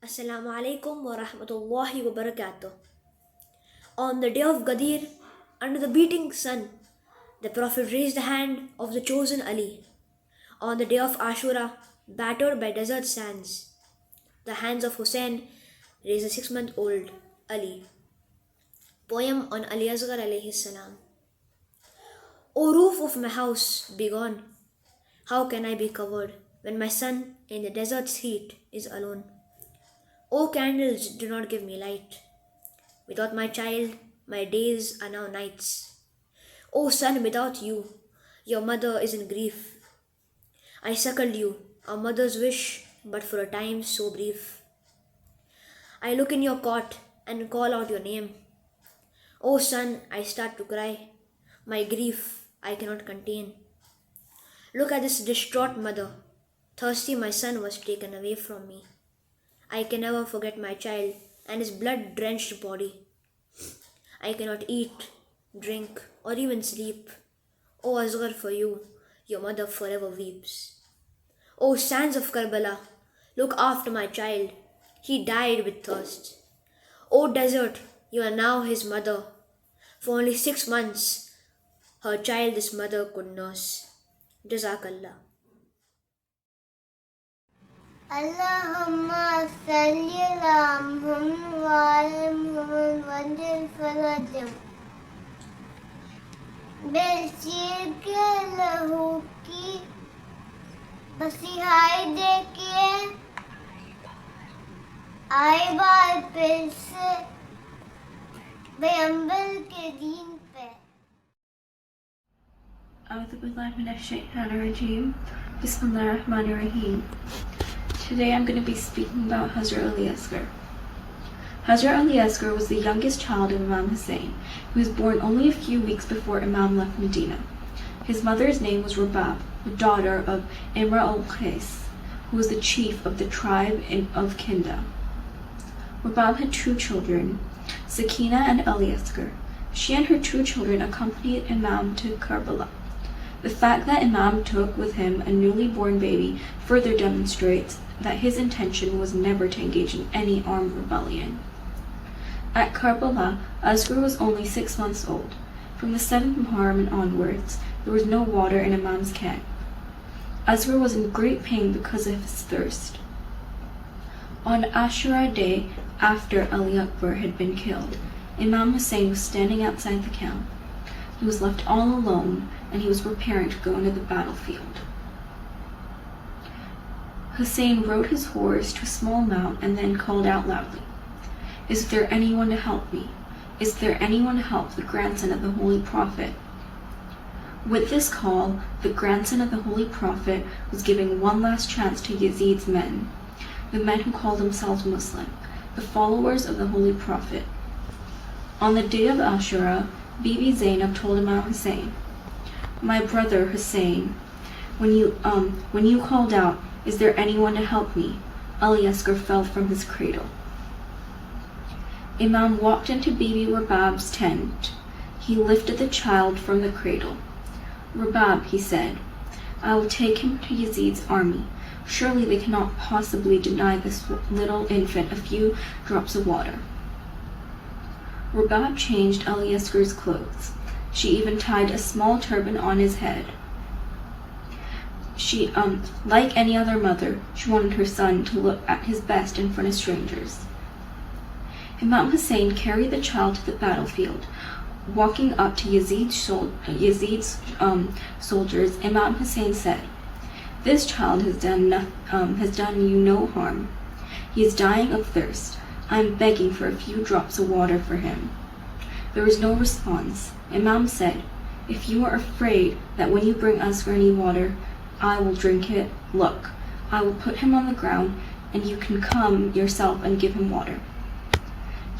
Assalamu alaikum wa rahmatullahi wa barakatuh. On the day of Ghadir, under the beating sun, the Prophet raised the hand of the chosen Ali. On the day of Ashura, battered by desert sands, the hands of Hussein raised a 6-month-old Ali. Poem on Ali Asghar alayhi salam. O roof of my house, be gone. How can I be covered when my son in the desert's heat is alone? O candles, do not give me light. Without my child, my days are now nights. O son, without you, your mother is in grief. I suckled you, a mother's wish, but for a time so brief. I look in your cot and call out your name. O son, I start to cry. My grief I cannot contain. Look at this distraught mother. Thirsty my son was taken away from me. I can never forget my child and his blood-drenched body. I cannot eat, drink, or even sleep. O Asghar, for you, your mother forever weeps. O sands of Karbala, look after my child. He died with thirst. O desert, you are now his mother. For only 6 months, her child this mother could nurse. Jazakallah. Allahumma salli ala Muhammad wa ala Muhammad wajil farajam. बेशीर के लहू की बसिहाई देके आए बार फिर से बेअंबल के दीन पे. أعوذ بالله من الشيطان الرجيم. Bismillahirrahmanirrahim. Today I'm going to be speaking about Hazrat Ali Asghar. Hazrat Ali Asghar was the youngest child of Imam Hussein. He was born only a few weeks before Imam left Medina. His mother's name was Rabab, the daughter of Imra al-Qais, who was the chief of the tribe of Kinda. Rabab had 2 children, Sukaina and Ali Asghar. She and her 2 children accompanied Imam to Karbala. The fact that Imam took with him a newly born baby further demonstrates that his intention was never to engage in any armed rebellion. At Karbala, Asghar was only 6 months old. From the 7th Muharram and onwards, there was no water in Imam's camp. Asghar was in great pain because of his thirst. On Ashura day, after Ali Akbar had been killed, Imam Hussein was standing outside the camp. He was left all alone, and he was preparing to go into the battlefield. Hussein rode his horse to a small mount and then called out loudly, "Is there anyone to help me? Is there anyone to help the grandson of the Holy Prophet?" With this call, the grandson of the Holy Prophet was giving one last chance to Yazid's men, the men who called themselves Muslim, the followers of the Holy Prophet. On the day of Ashura, Bibi Zainab told Imam Hussein, "My brother Hussein, when you called out, 'Is there anyone to help me?' Ali Asghar fell from his cradle." Imam walked into Bibi Rabab's tent. He lifted the child from the cradle. "Rabab," he said, "I will take him to Yazid's army. Surely they cannot possibly deny this little infant a few drops of water." Rabab changed Ali Asghar's clothes. She even tied a small turban on his head. She, like any other mother, she wanted her son to look at his best in front of strangers. Imam Hussein carried the child to the battlefield. Walking up to Yazid's soldiers, Imam Hussein said, "This child has done you no harm. He is dying of thirst. I am begging for a few drops of water for him." There was no response. Imam said, "If you are afraid that when you bring Asghar any water, I will drink it, look, I will put him on the ground, and you can come yourself and give him water."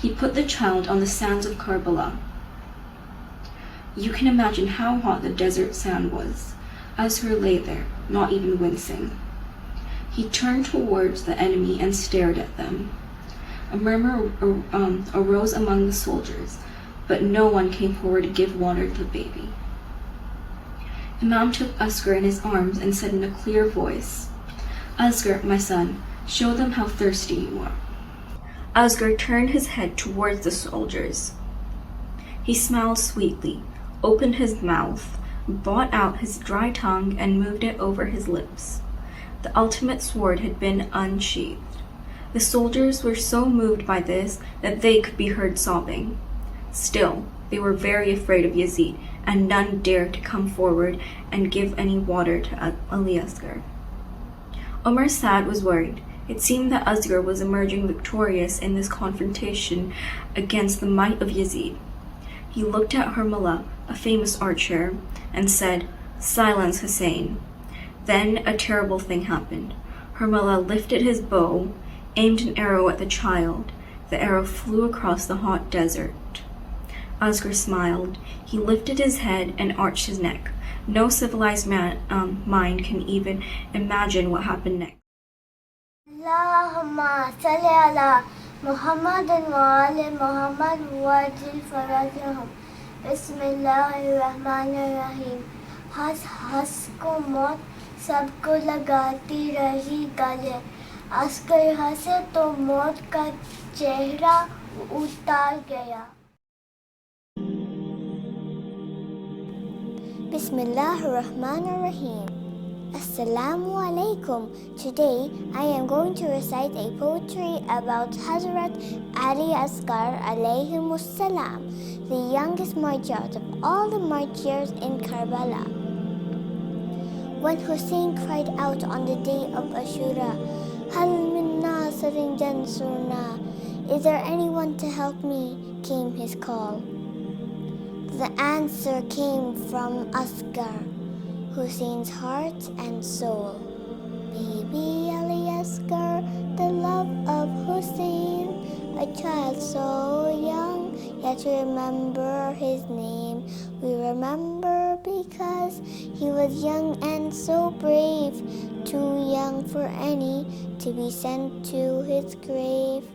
He put the child on the sands of Karbala. You can imagine how hot the desert sand was. Asghar lay there, not even wincing. He turned towards the enemy and stared at them. A murmur arose among the soldiers, but no one came forward to give water to the baby. Imam took Asghar in his arms and said in a clear voice, "Asghar, my son, Show them how thirsty you are. Asghar turned his head towards the soldiers. He smiled sweetly, opened his mouth, brought out his dry tongue, and moved it over his lips. The ultimate sword had been unsheathed. The soldiers were so moved by this that they could be heard sobbing. Still, they were very afraid of Yazid, and none dared to come forward and give any water to Ali Asghar. Umar Saad was worried. It seemed that Asghar was emerging victorious in this confrontation against the might of Yazid. He looked at Harmala, a famous archer, and said, "Silence, Hussein." Then a terrible thing happened. Harmala lifted his bow, aimed an arrow at the child. The arrow flew across the hot desert. Asghar smiled. He lifted his head and arched his neck. No civilized mind can even imagine what happened next. Allahumma salli ala Muhammadin wa ali Muhammad wajil farajahum. Bismillahirrahmanirrahim. हंस को मौत सबको लगाती रही गले. असगर हंसे तो मौत का चेहरा उतार गया. Bismillahirrahmanirrahim. Assalamu alaikum. Today I am going to recite a poetry about Hazrat Ali Asghar alayhimus salam, the youngest martyr of all the martyrs in Karbala. When Hussein cried out on the day of Ashura, "Hal min nasirin jansurna," "Is there anyone to help me?" came his call. The answer came from Asghar, Hussein's heart and soul. Baby Ali Asghar, the love of Hussein, a child so young, yet remember his name. We remember because he was young and so brave, too young for any to be sent to his grave.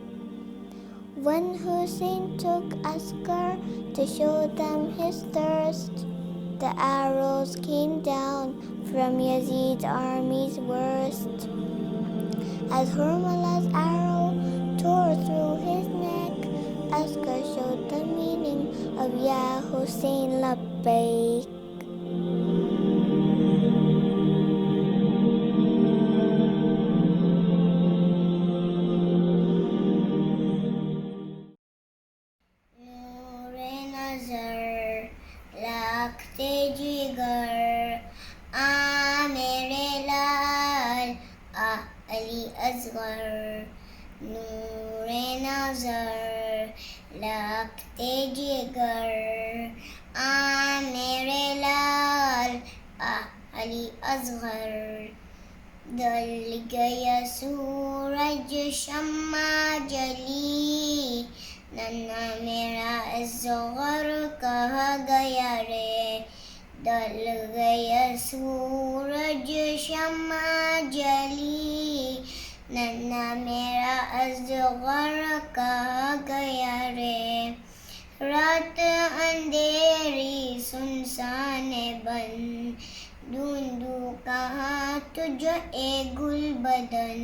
When Hussein took Asghar to show them his thirst, the arrows came down from Yazid's army's worst. As Harmala's arrow tore through his neck, Asghar showed the meaning of Ya Hussein Labbaik. लाखते जिगर मेरे लाल अली असगर. नूरे नजर लाखते जिगर मेरे लाल अली असगर. दल गया सूरज शम्मा जली, नन्ना मेरा असगर कहा गया रे. दल गया सूरज शम्मा जली, नन्ना मेरा असगर कहा गया रे. रात अंधेरी सुनसान बन, ढूंढू कहाँ तुझे ए गुल बदन.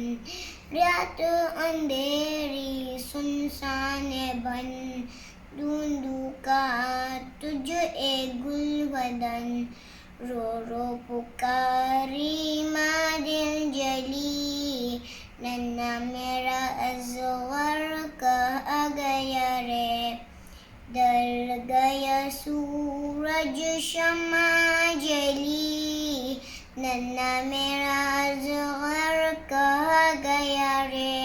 रात अंधेरी सुनसान बन, ढूंढू कहाँ तुझे ए गुल बदन. रो रो पुकारी माँ दिल जली, नन्ना मेरा असगर कहा गया रे. दल गया सूरज शम्मा जली, नन्ना मेरा असगर कहा गया रे.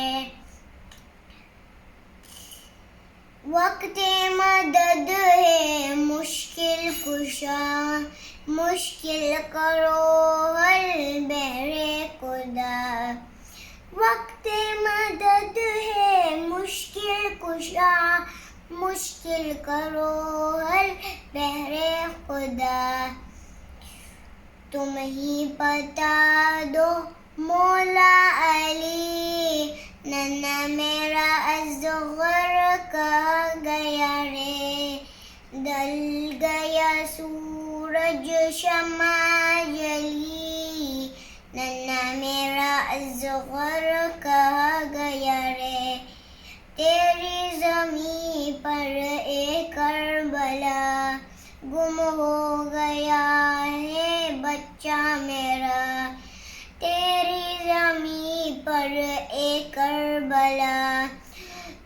वक्ते मदद है मुश्किल कुशा, मुश्किल करो हल बहरे खुदा. वक्ते मदद है मुश्किल कुशा, मुश्किल करो हल बहरे खुदा. तुम ही बता दो मौला अली, नन्ना मेरा असगर कहा गया रे. दल गया सूरज शम्मा जली, नन्ना मेरा असगर कहा गया रे, तेरी ज़मीं पर एक करबला, गुम हो गया है बच्चा मेरा, तेरी ज़मीं पर एक करबला,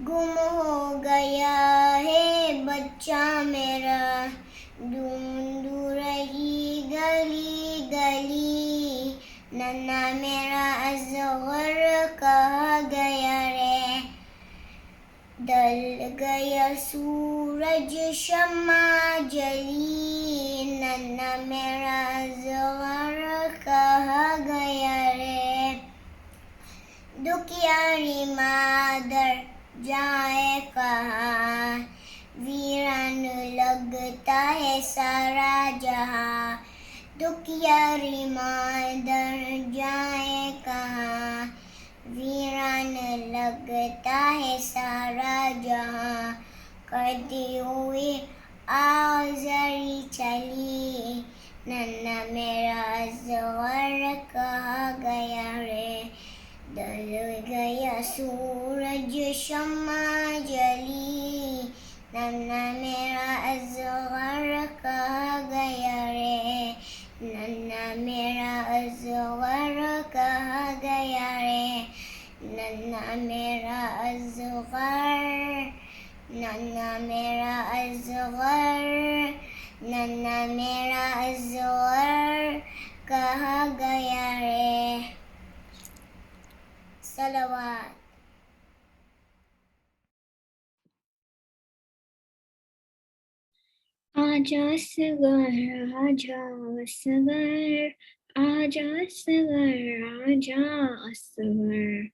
गुम हो गया है बच्चा मेरा, ढूंढ रही गली गली, नन्ना मेरा असगर कहा गया रे, डल गया सूरज शम्मा जली, नन्ना मेरा असगर कहा गया रे, दुखियारी मादर जाए कहाँ, वीरान लगता है सारा जहाँ, दुखियारी मादर जाए कहाँ, वीरान लगता है सारा जहाँ, करती हुई आज़री चली, नन्ना मेरा असगर कहा गया रे, डल गया सूरज शम्मा जली, नन्ना मेरा असगर कहा गया रे, नन्ना मेरा असगर कहा गया रे, नन्ना मेरा असगर, नन्ना मेरा असगर, नन्ना मेरा असगर कहा गया रे। सलवात। आजा असगर आजा असगर, आजा असगर आजा असगर,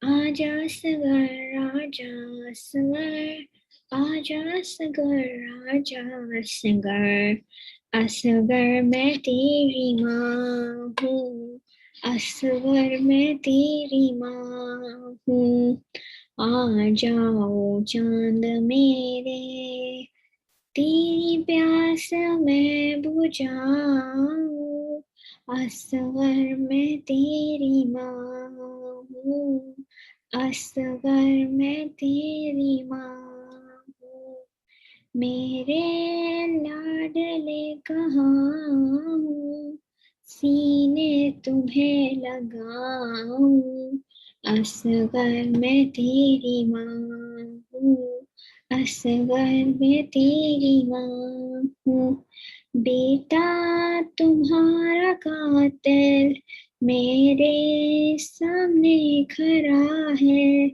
आजा असगर आजा असगर, आजा असगर आजा असगर, असगर मैं तेरी माँ हूँ, असगर मैं तेरी माँ हूँ, आ जाओ चांद मेरे, तेरी प्यास मैं बुझाऊं, असगर मैं तेरी माँ हूँ, असगर मैं तेरी माँ हूँ, मेरे लाडले कहाँ हूँ, सीने तुम्हें लगाऊं, असगर मैं तेरी माँ हूँ, असगर मैं तेरी माँ हूँ, बेटा तुम्हारा कातिल मेरे सामने खड़ा है,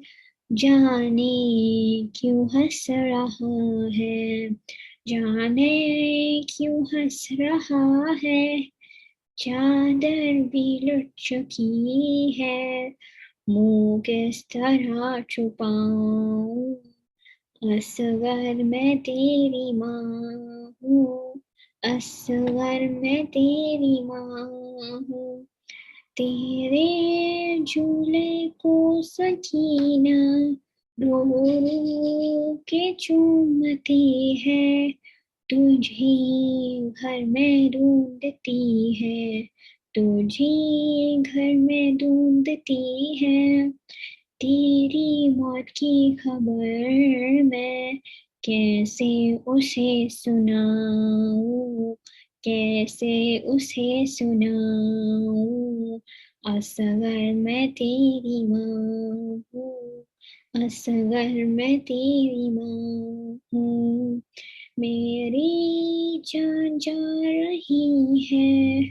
जाने क्यों हंस रहा है, जाने क्यों हंस रहा है, चादर भी लुट चुकी है, मुँह किस तरह छुपाऊं, असगर मैं तेरी माँ हूँ, असगर मैं तेरी माँ हूँ, तेरे झूले को सकीना रो रो के चूमती है, तुझे घर में ढूंढती है, तुझे घर में ढूंढती है, तेरी मौत की खबर मैं कैसे उसे सुनाऊं, कैसे उसे सुनाऊं, असगर मैं तेरी माँ हूँ, असगर मैं तेरी माँ हूँ, मेरी जान जा रही है,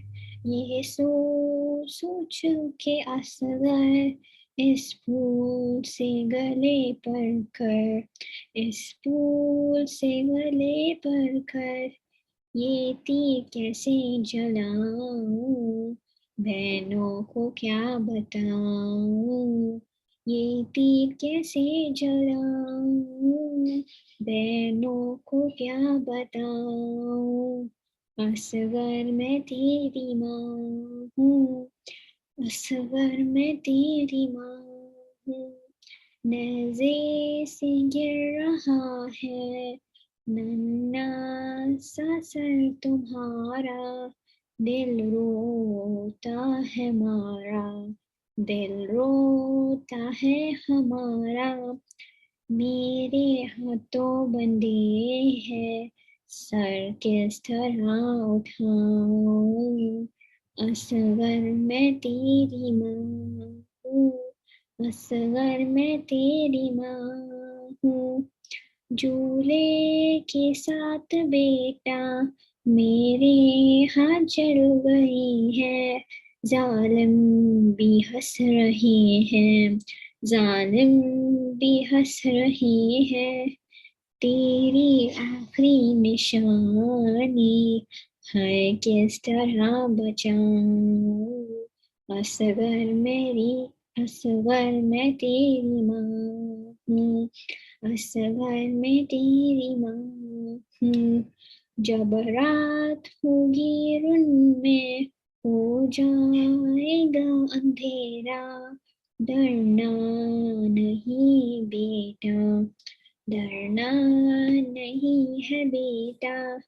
ये सोच सोच के असगर, इस फूल से गले पर कर, इस फूल से गले पर कर, ये तीर कैसे जलाऊं, बहनों को क्या बताऊं, ये तीर कैसे जलाऊं, बहनों को क्या बताऊं, असगर मैं तेरी माँ हूँ, असगर मैं तेरी माँ हूँ, नेज़े से गिर रहा है नन्ना सा सर तुम्हारा, दिल रोता है मारा, दिल रोता है हमारा, मेरे हाथों बंधे है, सर किस तरह उठाऊं, असगर मैं तेरी माँ हूँ, असगर मैं तेरी माँ हूँ, झूले के साथ बेटा मेरे हाथ जल गई है, जालिम भी हंस रहे हैं, जालिम भी हंस रहे हैं, तेरी आखिरी निशानी है, किस तरह बचाऊं, असगर मेरी, असगर मैं तेरी माँ हूँ, असगर मैं तेरी माँ हूँ, जब रात होगी रुन में हो जाएगा अंधेरा, डरना नहीं बेटा, डरना नहीं है बेटा,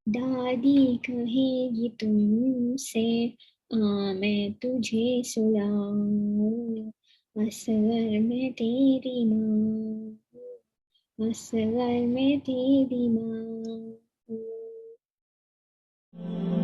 दादी कहेगी तुमसे, मैं तुझे सुलाऊं, असगर मैं तेरी माँ, असगर मैं तेरी माँ हूँ।